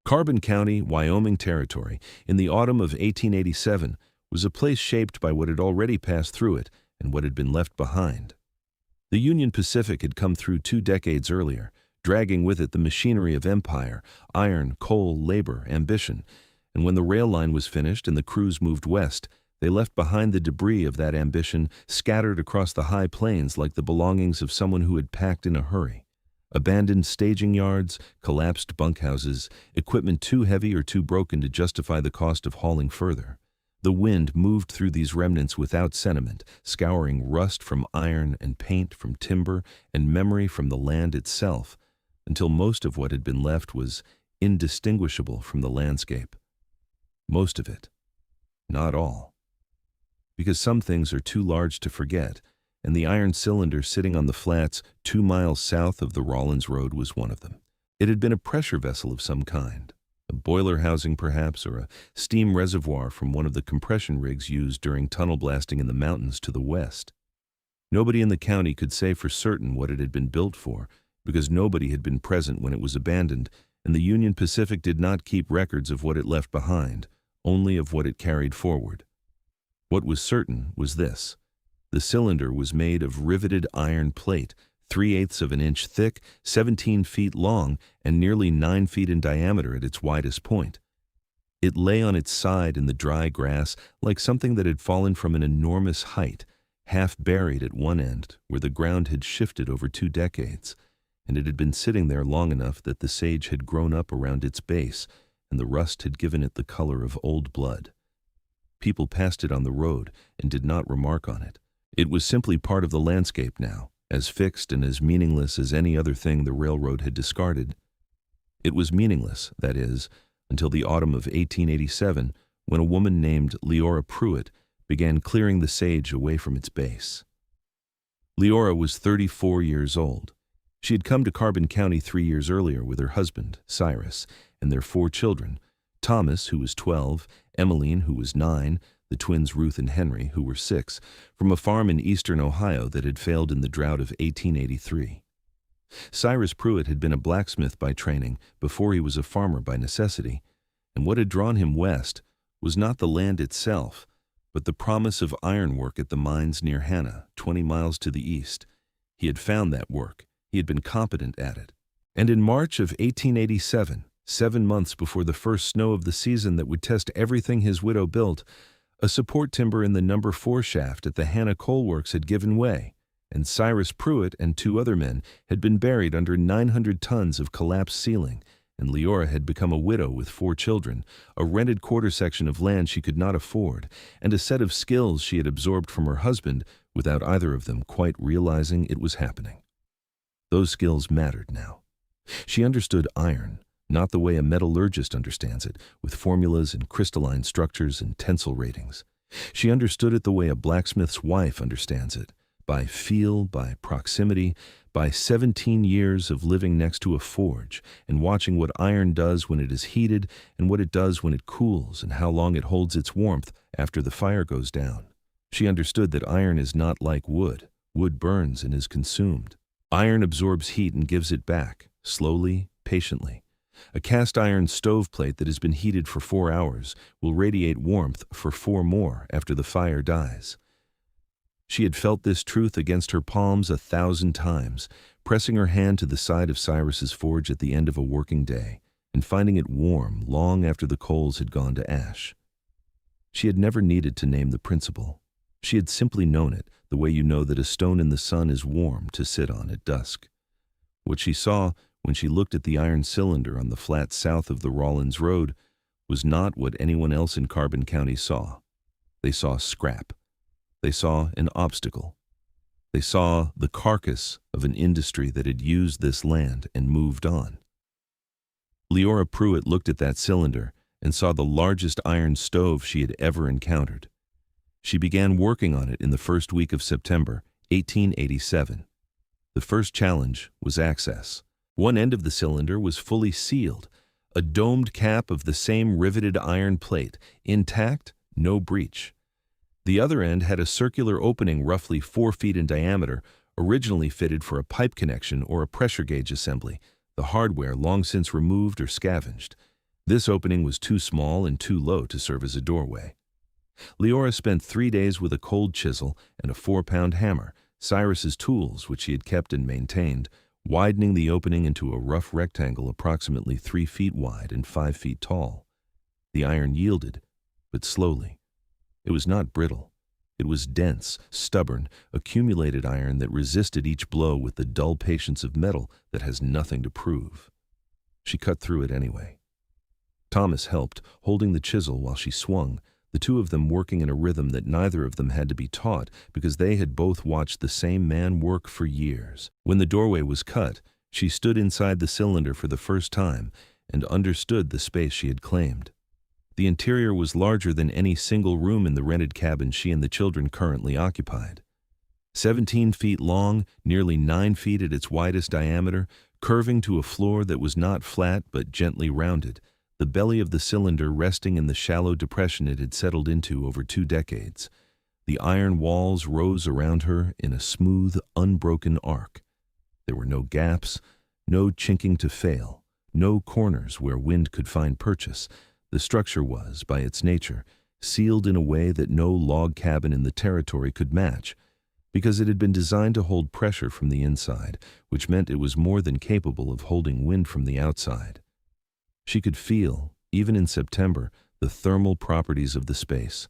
Carbon County, Wyoming Territory, in the autumn of 1887, was a place shaped by what had already passed through it and what had been left behind. The Union Pacific had come through 2 decades earlier, dragging with it the machinery of empire, iron, coal, labor, ambition, and when the rail line was finished and the crews moved west, they left behind the debris of that ambition scattered across the high plains like the belongings of someone who had packed in a hurry. Abandoned staging yards, collapsed bunkhouses, equipment too heavy or too broken to justify the cost of hauling further. The wind moved through these remnants without sentiment, scouring rust from iron and paint from timber and memory from the land itself, until most of what had been left was indistinguishable from the landscape. Most of it. Not all. Because some things are too large to forget, and the iron cylinder sitting on the flats 2 miles south of the Rawlins Road was one of them. It had been a pressure vessel of some kind, a boiler housing perhaps, or a steam reservoir from one of the compression rigs used during tunnel blasting in the mountains to the west. Nobody in the county could say for certain what it had been built for, because nobody had been present when it was abandoned, and the Union Pacific did not keep records of what it left behind, only of what it carried forward. What was certain was this. The cylinder was made of riveted iron plate, 3/8 of an inch thick, 17 feet long, and nearly 9 feet in diameter at its widest point. It lay on its side in the dry grass like something that had fallen from an enormous height, half buried at one end, where the ground had shifted over 2 decades, and it had been sitting there long enough that the sage had grown up around its base, and the rust had given it the color of old blood. People passed it on the road and did not remark on it. It was simply part of the landscape now, as fixed and as meaningless as any other thing the railroad had discarded. It was meaningless, that is, until the autumn of 1887, when a woman named Leora Puit began clearing the sage away from its base. Leora was 34 years old. She had come to Carbon County 3 years earlier with her husband, Cyrus, and their 4 children, Thomas, who was 12, Emmeline, who was 9, the twins Ruth and Henry, who were 6, from a farm in eastern Ohio that had failed in the drought of 1883. Cyrus Pruitt had been a blacksmith by training before he was a farmer by necessity, and what had drawn him west was not the land itself, but the promise of ironwork at the mines near Hannah, 20 miles to the east. He had found that work. He had been competent at it. And in March of 1887, 7 months before the first snow of the season that would test everything his widow built, a support timber in the No. 4 shaft at the Hannah Coal Works had given way, and Cyrus Pruitt and 2 other men had been buried under 900 tons of collapsed ceiling, and Leora had become a widow with 4 children, a rented quarter section of land she could not afford, and a set of skills she had absorbed from her husband without either of them quite realizing it was happening. Those skills mattered now. She understood iron, not the way a metallurgist understands it, with formulas and crystalline structures and tensile ratings. She understood it the way a blacksmith's wife understands it, by feel, by proximity, by 17 years of living next to a forge and watching what iron does when it is heated and what it does when it cools and how long it holds its warmth after the fire goes down. She understood that iron is not like wood. Wood burns and is consumed. Iron absorbs heat and gives it back, slowly, patiently. A cast iron stoveplate that has been heated for 4 hours will radiate warmth for 4 more after the fire dies. She had felt this truth against her palms 1,000 times, pressing her hand to the side of Cyrus's forge at the end of a working day, and finding it warm long after the coals had gone to ash. She had never needed to name the principle. She had simply known it, the way you know that a stone in the sun is warm to sit on at dusk. What she saw when she looked at the iron cylinder on the flat south of the Rawlins Road was not what anyone else in Carbon County saw. They saw scrap. They saw an obstacle. They saw the carcass of an industry that had used this land and moved on. Leora Pruitt looked at that cylinder and saw the largest iron stove she had ever encountered. She began working on it in the first week of September, 1887. The first challenge was access. One end of the cylinder was fully sealed, a domed cap of the same riveted iron plate, intact, no breach. The other end had a circular opening roughly 4 feet in diameter, originally fitted for a pipe connection or a pressure gauge assembly, the hardware long since removed or scavenged. This opening was too small and too low to serve as a doorway. Leora spent 3 days with a cold chisel and a 4-pound hammer, Cyrus's tools which he had kept and maintained, widening the opening into a rough rectangle approximately 3 feet wide and 5 feet tall. The iron yielded, but slowly. It was not brittle. It was dense, stubborn, accumulated iron that resisted each blow with the dull patience of metal that has nothing to prove. She cut through it anyway. Thomas helped, holding the chisel while she swung, the two of them working in a rhythm that neither of them had to be taught because they had both watched the same man work for years. When the doorway was cut, she stood inside the cylinder for the first time and understood the space she had claimed. The interior was larger than any single room in the rented cabin she and the children currently occupied. 17 feet long, nearly 9 feet at its widest diameter, curving to a floor that was not flat but gently rounded, the belly of the cylinder resting in the shallow depression it had settled into over 2 decades. The iron walls rose around her in a smooth, unbroken arc. There were no gaps, no chinking to fail, no corners where wind could find purchase. The structure was, by its nature, sealed in a way that no log cabin in the territory could match, because it had been designed to hold pressure from the inside, which meant it was more than capable of holding wind from the outside. She could feel, even in September, the thermal properties of the space.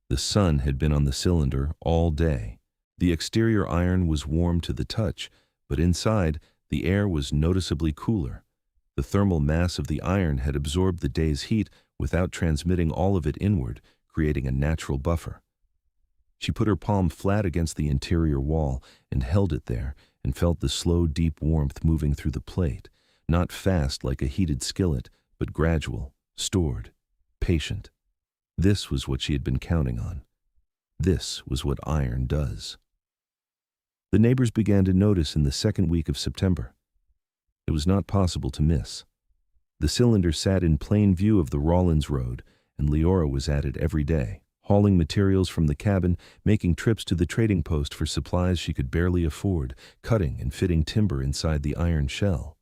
The sun had been on the cylinder all day. The exterior iron was warm to the touch, but inside, the air was noticeably cooler. The thermal mass of the iron had absorbed the day's heat without transmitting all of it inward, creating a natural buffer. She put her palm flat against the interior wall and held it there and felt the slow, deep warmth moving through the plate, not fast like a heated skillet, but gradual, stored, patient. This was what she had been counting on. This was what iron does. The neighbors began to notice in the second week of September. It was not possible to miss. The cylinder sat in plain view of the Rawlins Road, and Leora was at it every day, hauling materials from the cabin, making trips to the trading post for supplies she could barely afford, cutting and fitting timber inside the iron shell.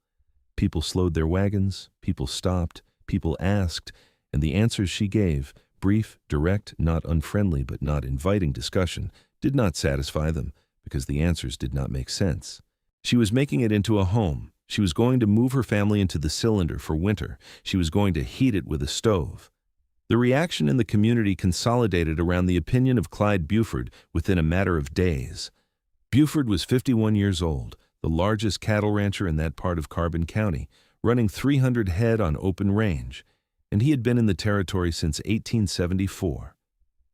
People slowed their wagons, people stopped, people asked, and the answers she gave, brief, direct, not unfriendly but not inviting discussion, did not satisfy them because the answers did not make sense. She was making it into a home. She was going to move her family into the cylinder for winter. She was going to heat it with a stove. The reaction in the community consolidated around the opinion of Clyde Buford within a matter of days. Buford was 51 years old, the largest cattle rancher in that part of Carbon County, running 300 head on open range, and he had been in the territory since 1874.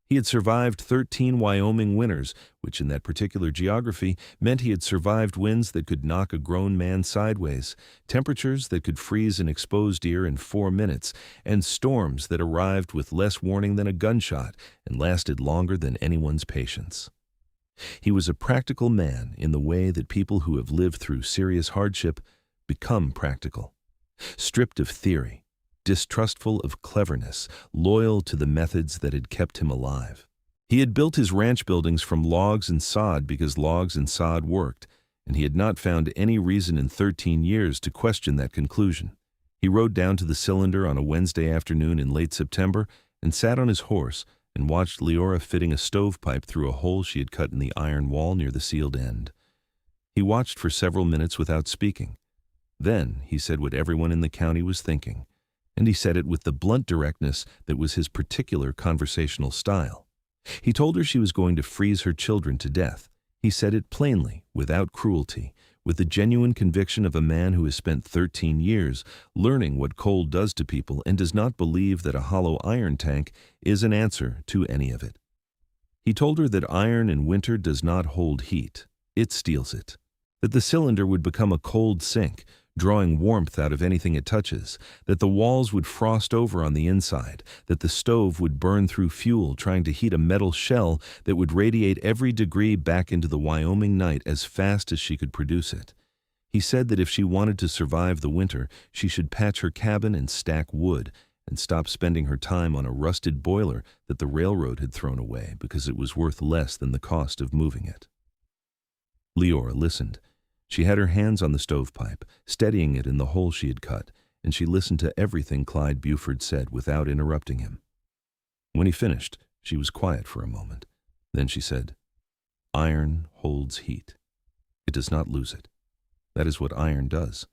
He had survived 13 Wyoming winters, which in that particular geography meant he had survived winds that could knock a grown man sideways, temperatures that could freeze an exposed ear in 4 minutes, and storms that arrived with less warning than a gunshot and lasted longer than anyone's patience. He was a practical man in the way that people who have lived through serious hardship become practical, stripped of theory, distrustful of cleverness, loyal to the methods that had kept him alive. He had built his ranch buildings from logs and sod because logs and sod worked, and he had not found any reason in 13 years to question that conclusion. He rode down to the cylinder on a Wednesday afternoon in late September and sat on his horse and watched Leora fitting a stovepipe through a hole she had cut in the iron wall near the sealed end. He watched for several minutes without speaking. Then he said what everyone in the county was thinking, and he said it with the blunt directness that was his particular conversational style. He told her she was going to freeze her children to death. He said it plainly, without cruelty, with the genuine conviction of a man who has spent 13 years learning what cold does to people and does not believe that a hollow iron tank is an answer to any of it. He told her that iron in winter does not hold heat, it steals it. That the cylinder would become a cold sink, drawing warmth out of anything it touches, that the walls would frost over on the inside, that the stove would burn through fuel trying to heat a metal shell that would radiate every degree back into the Wyoming night as fast as she could produce it. He said that if she wanted to survive the winter, she should patch her cabin and stack wood, and stop spending her time on a rusted boiler that the railroad had thrown away because it was worth less than the cost of moving it. Leora listened. She had her hands on the stovepipe, steadying it in the hole she had cut, and she listened to everything Clyde Buford said without interrupting him. When he finished, she was quiet for a moment. Then she said, "Iron holds heat. It does not lose it. That is what iron does."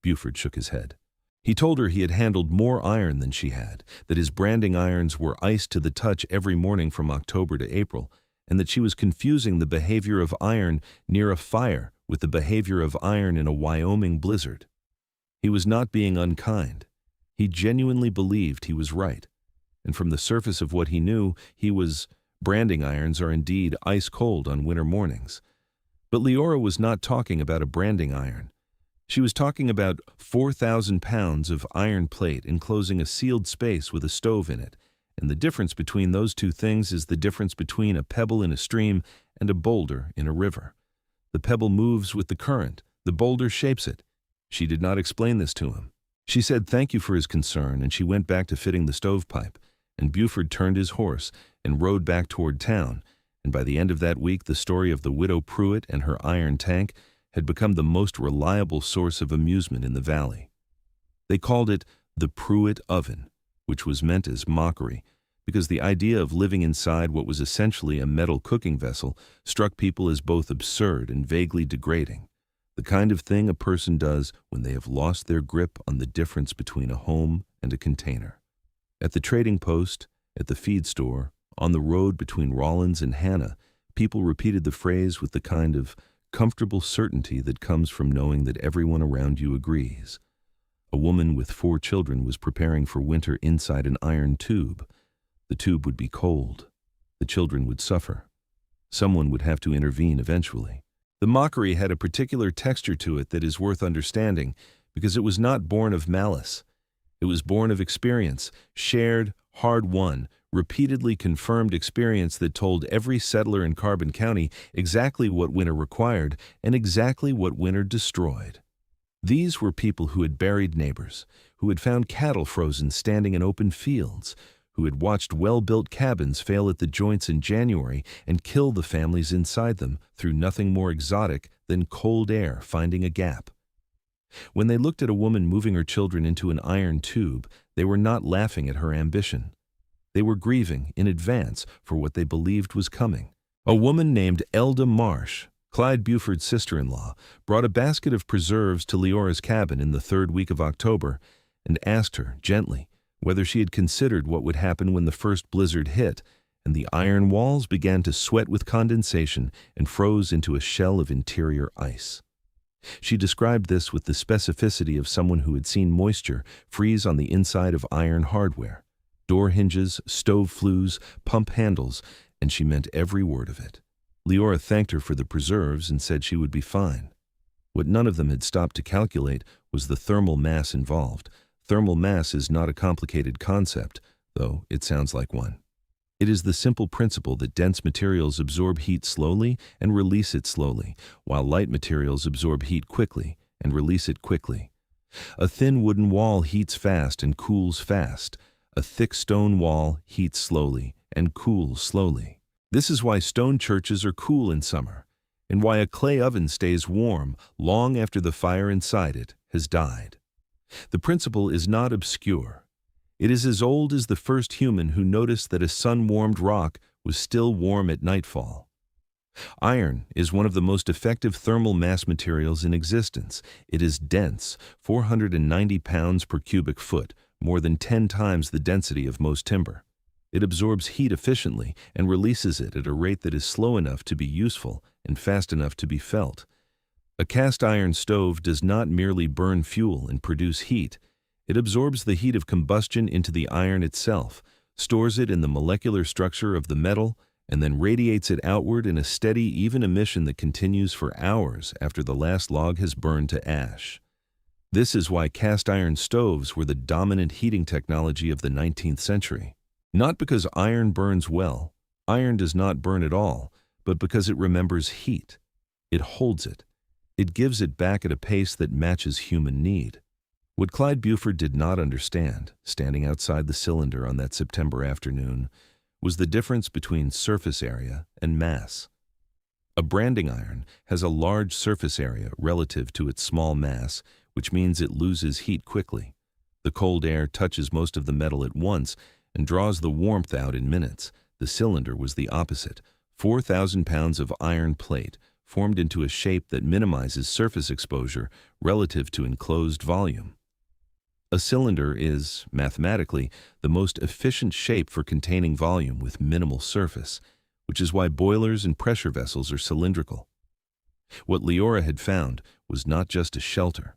Buford shook his head. He told her he had handled more iron than she had, that his branding irons were iced to the touch every morning from October to April, and that she was confusing the behavior of iron near a fire with the behavior of iron in a Wyoming blizzard. He was not being unkind. He genuinely believed he was right, and from the surface of what he knew, branding irons are indeed ice cold on winter mornings. But Leora was not talking about a branding iron. She was talking about 4,000 pounds of iron plate enclosing a sealed space with a stove in it, and the difference between those two things is the difference between a pebble in a stream and a boulder in a river. The pebble moves with the current, the boulder shapes it. She did not explain this to him. She said thank you for his concern, and she went back to fitting the stovepipe, and Buford turned his horse and rode back toward town, and by the end of that week the story of the widow Pruitt and her iron tank had become the most reliable source of amusement in the valley. They called it the Pruitt oven, which was meant as mockery, because the idea of living inside what was essentially a metal cooking vessel struck people as both absurd and vaguely degrading, the kind of thing a person does when they have lost their grip on the difference between a home and a container. At the trading post, at the feed store, on the road between Rollins and Hannah, people repeated the phrase with the kind of comfortable certainty that comes from knowing that everyone around you agrees. A woman with 4 children was preparing for winter inside an iron tube. The tube would be cold. The children would suffer. Someone would have to intervene eventually. The mockery had a particular texture to it that is worth understanding, because it was not born of malice. It was born of experience, shared, hard-won, repeatedly confirmed experience that told every settler in Carbon County exactly what winter required and exactly what winter destroyed. These were people who had buried neighbors, who had found cattle frozen standing in open fields, who had watched well-built cabins fail at the joints in January and kill the families inside them through nothing more exotic than cold air finding a gap. When they looked at a woman moving her children into an iron tube, they were not laughing at her ambition. They were grieving in advance for what they believed was coming. A woman named Elda Marsh, Clyde Buford's sister-in-law, brought a basket of preserves to Leora's cabin in the 3rd week of October and asked her, gently, whether she had considered what would happen when the first blizzard hit, and the iron walls began to sweat with condensation and froze into a shell of interior ice. She described this with the specificity of someone who had seen moisture freeze on the inside of iron hardware. Door hinges, stove flues, pump handles, and she meant every word of it. Leora thanked her for the preserves and said she would be fine. What none of them had stopped to calculate was the thermal mass involved. Thermal mass is not a complicated concept, though it sounds like one. It is the simple principle that dense materials absorb heat slowly and release it slowly, while light materials absorb heat quickly and release it quickly. A thin wooden wall heats fast and cools fast. A thick stone wall heats slowly and cools slowly. This is why stone churches are cool in summer, and why a clay oven stays warm long after the fire inside it has died. The principle is not obscure. It is as old as the first human who noticed that a sun-warmed rock was still warm at nightfall. Iron is one of the most effective thermal mass materials in existence. It is dense, 490 pounds per cubic foot, more than 10 times the density of most timber. It absorbs heat efficiently and releases it at a rate that is slow enough to be useful and fast enough to be felt. A cast iron stove does not merely burn fuel and produce heat. It absorbs the heat of combustion into the iron itself, stores it in the molecular structure of the metal, and then radiates it outward in a steady, even emission that continues for hours after the last log has burned to ash. This is why cast iron stoves were the dominant heating technology of the 19th century. Not because iron burns well, iron does not burn at all, but because it remembers heat. It holds it. It gives it back at a pace that matches human need. What Clyde Buford did not understand, standing outside the cylinder on that September afternoon, was the difference between surface area and mass. A branding iron has a large surface area relative to its small mass, which means it loses heat quickly. The cold air touches most of the metal at once and draws the warmth out in minutes. The cylinder was the opposite. 4,000 pounds of iron plate formed into a shape that minimizes surface exposure relative to enclosed volume. A cylinder is, mathematically, the most efficient shape for containing volume with minimal surface, which is why boilers and pressure vessels are cylindrical. What Leora had found was not just a shelter.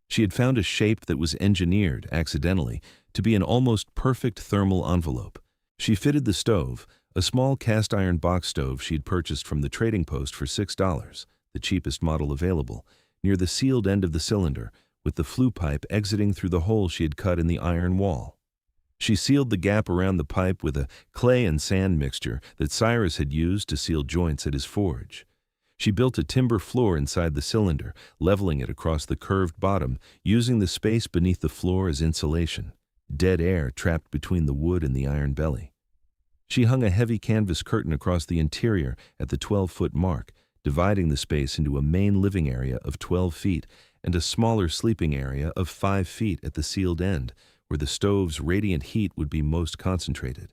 She had found a shape that was engineered, accidentally, to be an almost perfect thermal envelope. She fitted the stove, a small cast-iron box stove she had purchased from the trading post for $6, the cheapest model available, near the sealed end of the cylinder, with the flue pipe exiting through the hole she had cut in the iron wall. She sealed the gap around the pipe with a clay and sand mixture that Cyrus had used to seal joints at his forge. She built a timber floor inside the cylinder, leveling it across the curved bottom, using the space beneath the floor as insulation, dead air trapped between the wood and the iron belly. She hung a heavy canvas curtain across the interior at the 12-foot mark, dividing the space into a main living area of 12 feet and a smaller sleeping area of 5 feet at the sealed end, where the stove's radiant heat would be most concentrated.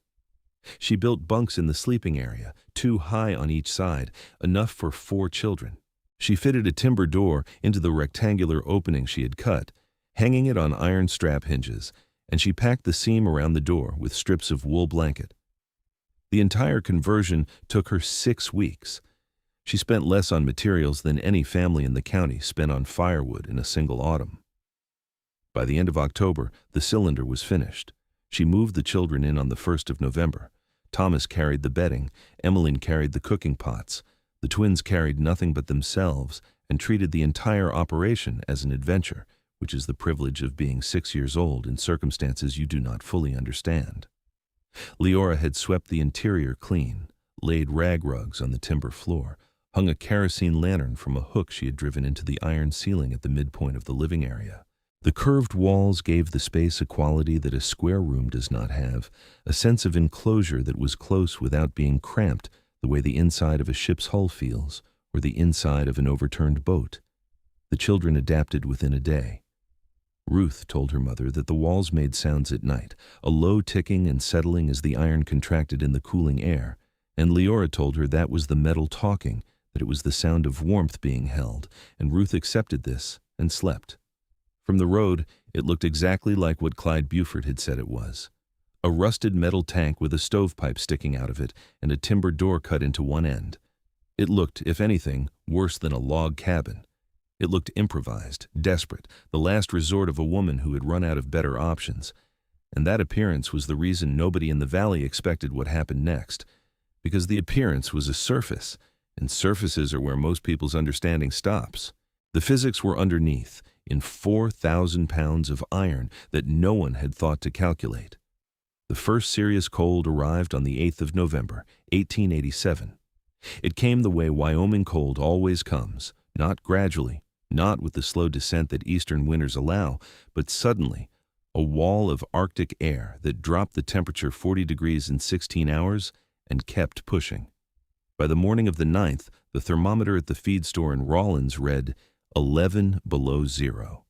She built bunks in the sleeping area, 2 high on each side, enough for 4 children. She fitted a timber door into the rectangular opening she had cut, hanging it on iron strap hinges, and she packed the seam around the door with strips of wool blanket. The entire conversion took her 6 weeks. She spent less on materials than any family in the county spent on firewood in a single autumn. By the end of October, the cylinder was finished. She moved the children in on the 1st of November. Thomas carried the bedding, Emmeline carried the cooking pots. The twins carried nothing but themselves and treated the entire operation as an adventure, which is the privilege of being 6 years old in circumstances you do not fully understand. Leora had swept the interior clean, laid rag rugs on the timber floor, hung a kerosene lantern from a hook she had driven into the iron ceiling at the midpoint of the living area. The curved walls gave the space a quality that a square room does not have, a sense of enclosure that was close without being cramped, the way the inside of a ship's hull feels, or the inside of an overturned boat. The children adapted within a day. Ruth told her mother that the walls made sounds at night, a low ticking and settling as the iron contracted in the cooling air, and Leora told her that was the metal talking, that it was the sound of warmth being held, and Ruth accepted this and slept. From the road, it looked exactly like what Clyde Buford had said it was. A rusted metal tank with a stovepipe sticking out of it and a timber door cut into one end. It looked, if anything, worse than a log cabin. It looked improvised, desperate, the last resort of a woman who had run out of better options. And that appearance was the reason nobody in the valley expected what happened next, because the appearance was a surface, and surfaces are where most people's understanding stops. The physics were underneath, in 4,000 pounds of iron that no one had thought to calculate. The first serious cold arrived on the 8th of November, 1887. It came the way Wyoming cold always comes, not gradually, not with the slow descent that eastern winters allow, but suddenly, a wall of Arctic air that dropped the temperature 40 degrees in 16 hours and kept pushing. By the morning of the 9th, the thermometer at the feed store in Rawlins read 11 below zero.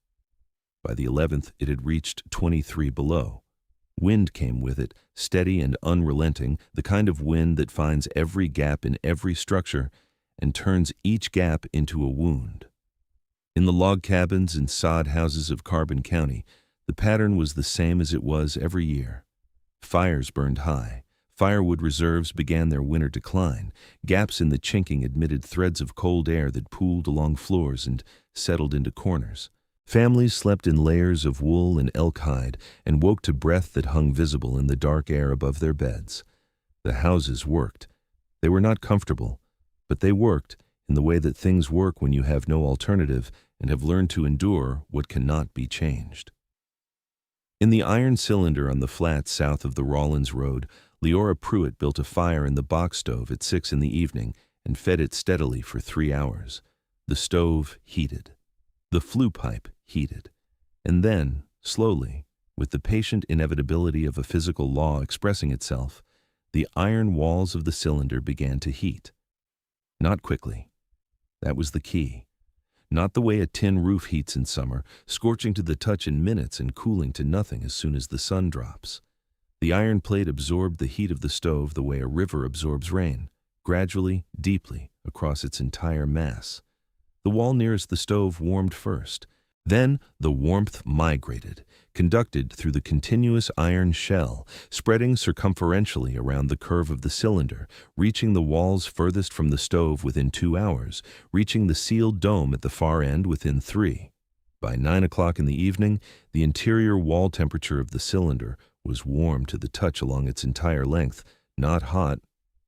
By the 11th, it had reached 23 below. Wind came with it, steady and unrelenting, the kind of wind that finds every gap in every structure and turns each gap into a wound. In the log cabins and sod houses of Carbon County, the pattern was the same as it was every year. Fires burned high. Firewood reserves began their winter decline. Gaps in the chinking admitted threads of cold air that pooled along floors and settled into corners. Families slept in layers of wool and elk hide and woke to breath that hung visible in the dark air above their beds. The houses worked. They were not comfortable, but they worked in the way that things work when you have no alternative and have learned to endure what cannot be changed. In the iron cylinder on the flat south of the Rawlins Road, Leora Puit built a fire in the box stove at 6 in the evening and fed it steadily for 3 hours. The stove heated. The flue pipe heated. And then, slowly, with the patient inevitability of a physical law expressing itself, the iron walls of the cylinder began to heat. Not quickly. That was the key. not the way a tin roof heats in summer, scorching to the touch in minutes and cooling to nothing as soon as the sun drops. The iron plate absorbed the heat of the stove the way a river absorbs rain, gradually, deeply, across its entire mass. The wall nearest the stove warmed first. Then the warmth migrated, conducted through the continuous iron shell, spreading circumferentially around the curve of the cylinder, reaching the walls furthest from the stove within 2 hours, reaching the sealed dome at the far end within 3. By 9 o'clock in the evening, the interior wall temperature of the cylinder was warm to the touch along its entire length, not hot,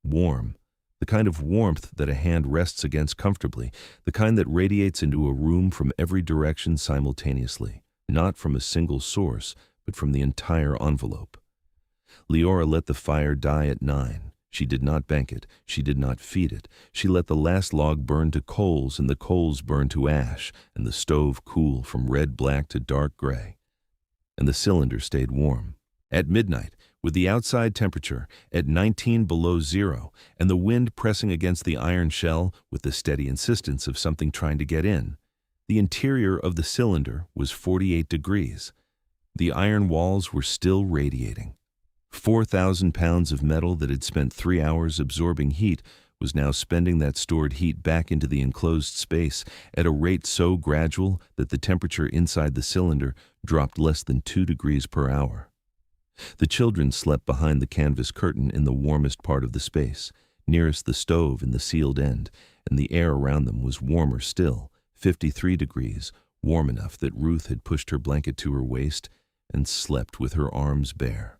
warm. The kind of warmth that a hand rests against comfortably, the kind that radiates into a room from every direction simultaneously, not from a single source, but from the entire envelope. Leora let the fire die at 9. She did not bank it. She did not feed it. She let the last log burn to coals, and the coals burn to ash, and the stove cool from red-black to dark gray. And the cylinder stayed warm. At midnight, with the outside temperature at 19 below zero and the wind pressing against the iron shell with the steady insistence of something trying to get in, the interior of the cylinder was 48 degrees. The iron walls were still radiating. 4,000 pounds of metal that had spent 3 hours absorbing heat was now spending that stored heat back into the enclosed space at a rate so gradual that the temperature inside the cylinder dropped less than 2 degrees per hour. The children slept behind the canvas curtain in the warmest part of the space, nearest the stove in the sealed end, and the air around them was warmer still, 53 degrees, warm enough that Ruth had pushed her blanket to her waist and slept with her arms bare.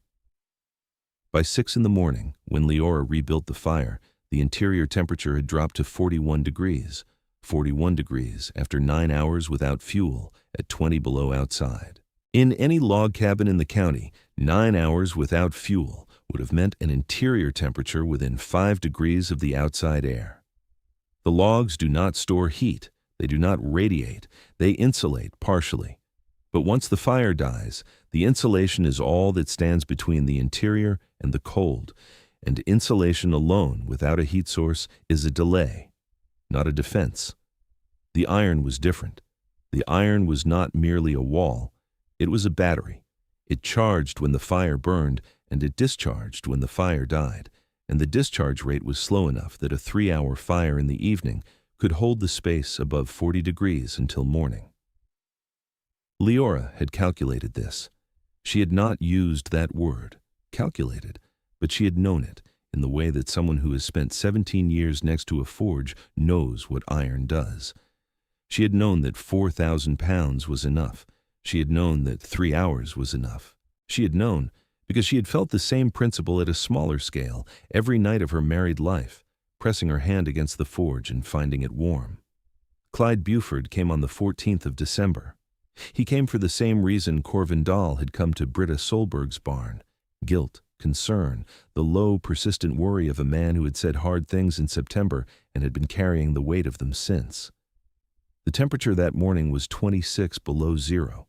By 6 in the morning, when Leora rebuilt the fire, the interior temperature had dropped to 41 degrees. 41 degrees after 9 hours without fuel at 20 below outside. In any log cabin in the county, 9 hours without fuel would have meant an interior temperature within 5 degrees of the outside air. The logs do not store heat, they do not radiate, they insulate partially. But once the fire dies, the insulation is all that stands between the interior and the cold, and insulation alone without a heat source is a delay, not a defense. The iron was different. The iron was not merely a wall, it was a battery. It charged when the fire burned, and it discharged when the fire died, and the discharge rate was slow enough that a 3-hour fire in the evening could hold the space above 40 degrees until morning. Leora had calculated this. She had not used that word, calculated, but she had known it, in the way that someone who has spent 17 years next to a forge knows what iron does. She had known that 4,000 pounds was enough. She had known that 3 hours was enough. She had known, because she had felt the same principle at a smaller scale every night of her married life, pressing her hand against the forge and finding it warm. Clyde Buford came on the 14th of December. He came for the same reason Corvin Dahl had come to Britta Solberg's barn: guilt, concern, the low, persistent worry of a man who had said hard things in September and had been carrying the weight of them since. The temperature that morning was 26 below zero.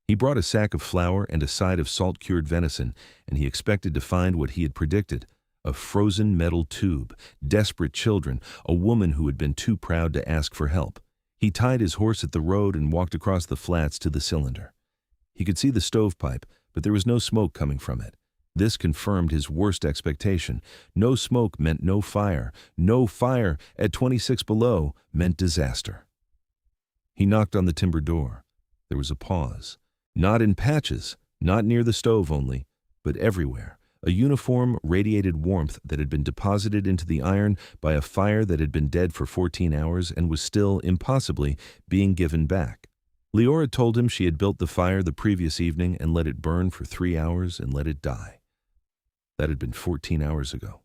He brought a sack of flour and a side of salt-cured venison, and he expected to find what he had predicted: a frozen metal tube, desperate children, a woman who had been too proud to ask for help. He tied his horse at the road and walked across the flats to the cylinder. He could see the stovepipe, but there was no smoke coming from it. This confirmed his worst expectation. No smoke meant no fire. No fire at 26 below meant disaster. He knocked on the timber door. There was a pause. Not in patches, not near the stove only, but everywhere. A uniform, radiated warmth that had been deposited into the iron by a fire that had been dead for 14 hours and was still, impossibly, being given back. Leora told him she had built the fire the previous evening and let it burn for 3 hours and let it die. That had been 14 hours ago.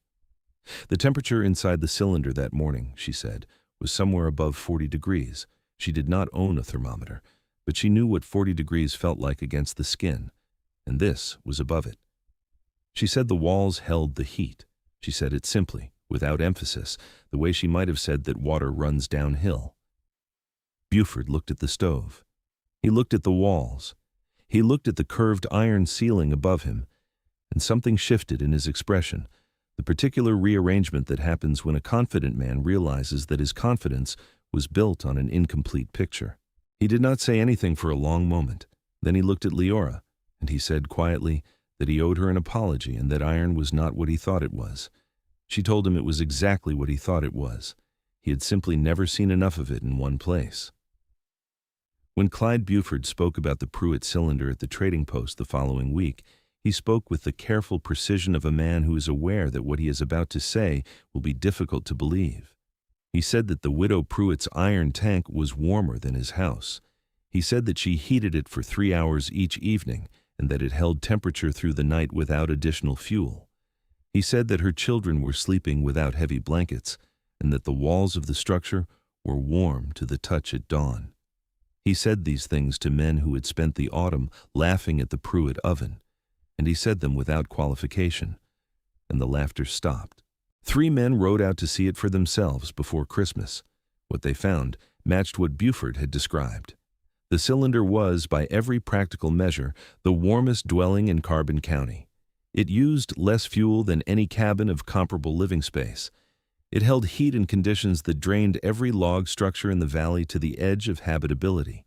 The temperature inside the cylinder that morning, she said, was somewhere above 40 degrees. She did not own a thermometer, but she knew what 40 degrees felt like against the skin, and this was above it. She said the walls held the heat. She said it simply, without emphasis, the way she might have said that water runs downhill. Buford looked at the stove. He looked at the walls. He looked at the curved iron ceiling above him, and something shifted in his expression, the particular rearrangement that happens when a confident man realizes that his confidence was built on an incomplete picture. He did not say anything for a long moment. Then he looked at Leora, and he said quietly that he owed her an apology and that iron was not what he thought it was. She told him it was exactly what he thought it was. He had simply never seen enough of it in one place. When Clyde Buford spoke about the Pruitt cylinder at the trading post the following week, he spoke with the careful precision of a man who is aware that what he is about to say will be difficult to believe. He said that the widow Pruitt's iron tank was warmer than his house. He said that she heated it for 3 hours each evening and that it held temperature through the night without additional fuel. He said that her children were sleeping without heavy blankets and that the walls of the structure were warm to the touch at dawn. He said these things to men who had spent the autumn laughing at the Pruitt oven, and he said them without qualification, and the laughter stopped. 3 men rode out to see it for themselves before Christmas. What they found matched what Buford had described. The cylinder was, by every practical measure, the warmest dwelling in Carbon County. It used less fuel than any cabin of comparable living space. It held heat in conditions that drained every log structure in the valley to the edge of habitability.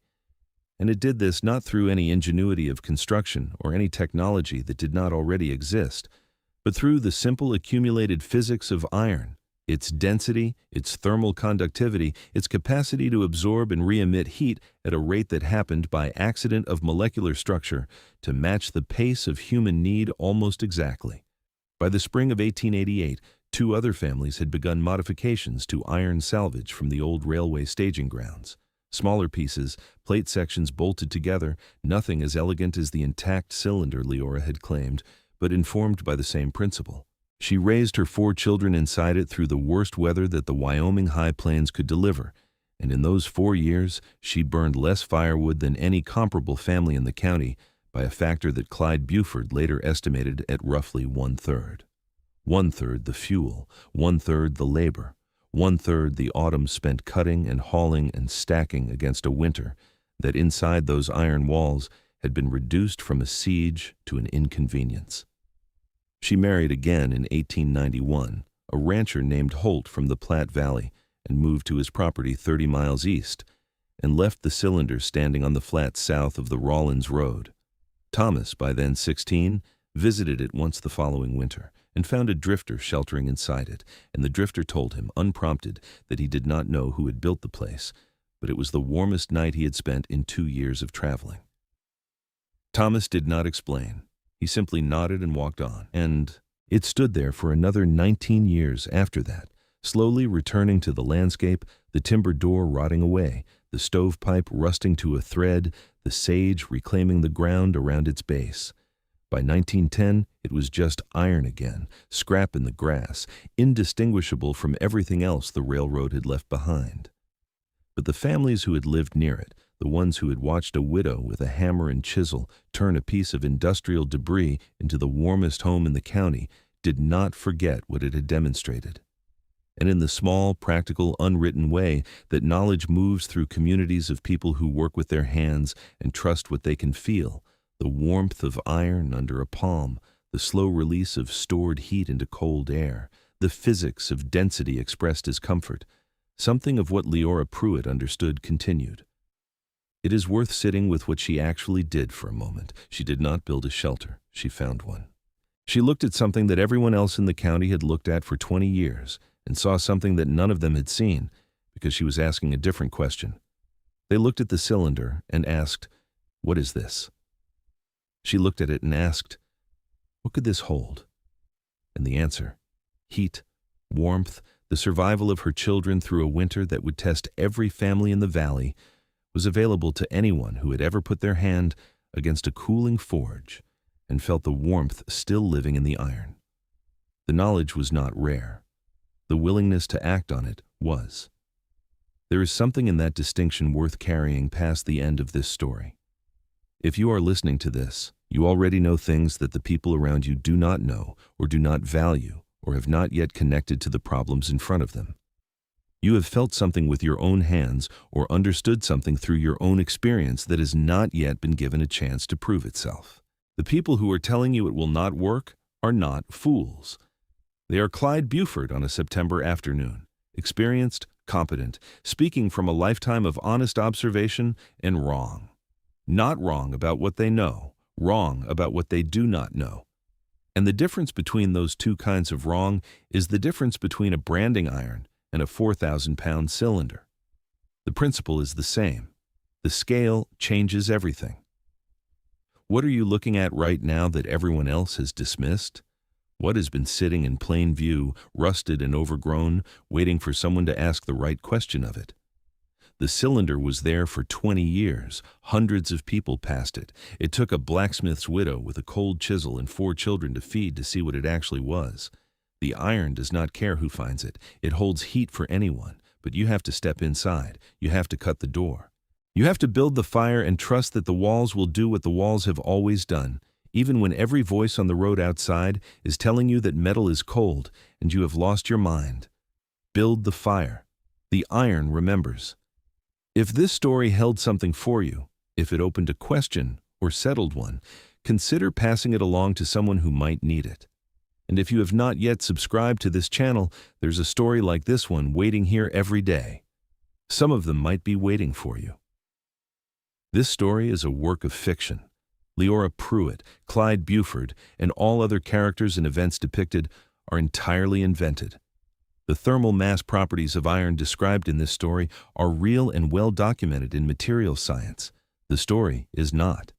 And it did this not through any ingenuity of construction or any technology that did not already exist, but through the simple accumulated physics of iron, its density, its thermal conductivity, its capacity to absorb and re-emit heat at a rate that happened by accident of molecular structure to match the pace of human need almost exactly. By the spring of 1888, 2 other families had begun modifications to iron salvage from the old railway staging grounds. Smaller pieces, plate sections bolted together, nothing as elegant as the intact cylinder Leora had claimed, but informed by the same principle. She raised her 4 children inside it through the worst weather that the Wyoming high plains could deliver, and in those 4 years she burned less firewood than any comparable family in the county by a factor that Clyde Buford later estimated at roughly 1/3. 1/3 the fuel, 1/3 the labor, 1/3 the autumn spent cutting and hauling and stacking against a winter that inside those iron walls had been reduced from a siege to an inconvenience. She married again in 1891, a rancher named Holt from the Platte Valley, and moved to his property 30 miles east, and left the cylinder standing on the flat south of the Rawlins Road. Thomas, by then 16, visited it once the following winter, and found a drifter sheltering inside it, and the drifter told him, unprompted, that he did not know who had built the place, but it was the warmest night he had spent in 2 years of traveling. Thomas did not explain. He simply nodded and walked on, and it stood there for another 19 years after that, slowly returning to the landscape, the timber door rotting away, the stovepipe rusting to a thread, the sage reclaiming the ground around its base. By 1910, it was just iron again, scrap in the grass, indistinguishable from everything else the railroad had left behind. But the families who had lived near it, the ones who had watched a widow with a hammer and chisel turn a piece of industrial debris into the warmest home in the county, did not forget what it had demonstrated. And in the small, practical, unwritten way that knowledge moves through communities of people who work with their hands and trust what they can feel, the warmth of iron under a palm, the slow release of stored heat into cold air, the physics of density expressed as comfort, something of what Leora Puit understood continued. It is worth sitting with what she actually did for a moment. She did not build a shelter. She found one. She looked at something that everyone else in the county had looked at for 20 years and saw something that none of them had seen because she was asking a different question. They looked at the cylinder and asked, "What is this?" She looked at it and asked, "What could this hold?" And the answer, heat, warmth, the survival of her children through a winter that would test every family in the valley, was available to anyone who had ever put their hand against a cooling forge and felt the warmth still living in the iron. The knowledge was not rare. The willingness to act on it was. There is something in that distinction worth carrying past the end of this story. If you are listening to this, you already know things that the people around you do not know or do not value or have not yet connected to the problems in front of them. You have felt something with your own hands or understood something through your own experience that has not yet been given a chance to prove itself. The people who are telling you it will not work are not fools. They are Clyde Buford on a September afternoon, experienced, competent, speaking from a lifetime of honest observation, and wrong. Not wrong about what they know, wrong about what they do not know. And the difference between those two kinds of wrong is the difference between a branding iron and a 4,000-pound cylinder. The principle is the same. The scale changes everything. What are you looking at right now that everyone else has dismissed? What has been sitting in plain view, rusted and overgrown, waiting for someone to ask the right question of it? The cylinder was there for 20 years. Hundreds of people passed it. It took a blacksmith's widow with a cold chisel and 4 children to feed to see what it actually was. The iron does not care who finds it. It holds heat for anyone, but you have to step inside. You have to cut the door. You have to build the fire and trust that the walls will do what the walls have always done, even when every voice on the road outside is telling you that metal is cold and you have lost your mind. Build the fire. The iron remembers. If this story held something for you, if it opened a question or settled one, consider passing it along to someone who might need it. And if you have not yet subscribed to this channel, there's a story like this one waiting here every day. Some of them might be waiting for you. This story is a work of fiction. Leora Puit, Clyde Buford, and all other characters and events depicted are entirely invented. The thermal mass properties of iron described in this story are real and well documented in material science. The story is not.